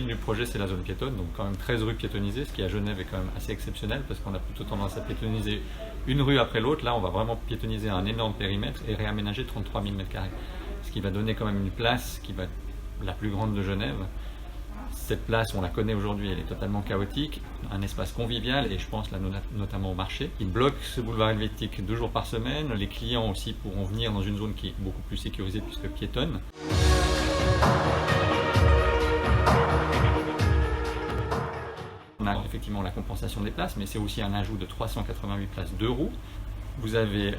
du projet, c'est la zone piétonne, donc quand même 13 rues piétonnisées, ce qui à Genève est quand même assez exceptionnel parce qu'on a plutôt tendance à piétonniser une rue après l'autre. Là, on va vraiment piétonniser un énorme périmètre et réaménager 33 000 m², ce qui va donner quand même une place qui va être la plus grande de Genève. Cette place, on la connaît aujourd'hui, elle est totalement chaotique, un espace convivial et je pense là notamment au marché. Il bloque ce boulevard helvétique 2 jours par semaine. Les clients aussi pourront venir dans une zone qui est beaucoup plus sécurisée puisque piétonne. On a effectivement la compensation des places, mais c'est aussi un ajout de 388 places de roues. Vous avez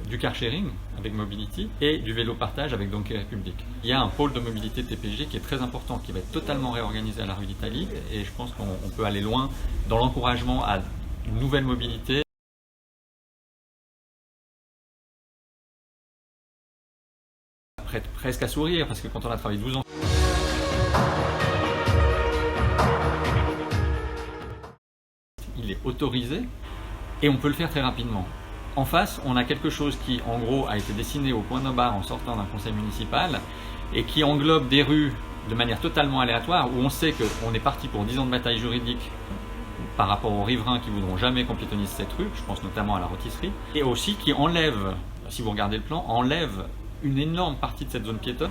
du car sharing avec Mobility et du vélo partage avec Donkey Republic. Il y a un pôle de mobilité TPG qui est très important, qui va être totalement réorganisé à la rue d'Italie et je pense qu'on peut aller loin dans l'encouragement à une nouvelle mobilité. Presque à sourire parce que quand on a travaillé 12 ans, il est autorisé et on peut le faire très rapidement. En face, on a quelque chose qui, en gros, a été dessiné au point d'un bar en sortant d'un conseil municipal et qui englobe des rues de manière totalement aléatoire où on sait qu'on est parti pour 10 ans de bataille juridique par rapport aux riverains qui voudront jamais qu'on piétonnise cette rue, je pense notamment à la rôtisserie, et aussi qui enlève, si vous regardez le plan, enlève une énorme partie de cette zone piétonne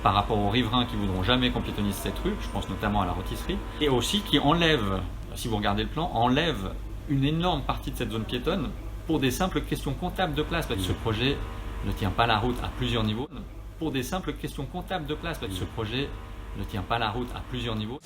par rapport aux riverains qui voudront jamais qu'on piétonnise cette rue, je pense notamment à la rôtisserie, et aussi qui enlève, si vous regardez le plan, enlève une énorme partie de cette zone piétonne pour des simples questions comptables de place. Ce projet ne tient pas la route à plusieurs niveaux. Pour des simples questions comptables de place, ce projet ne tient pas la route à plusieurs niveaux.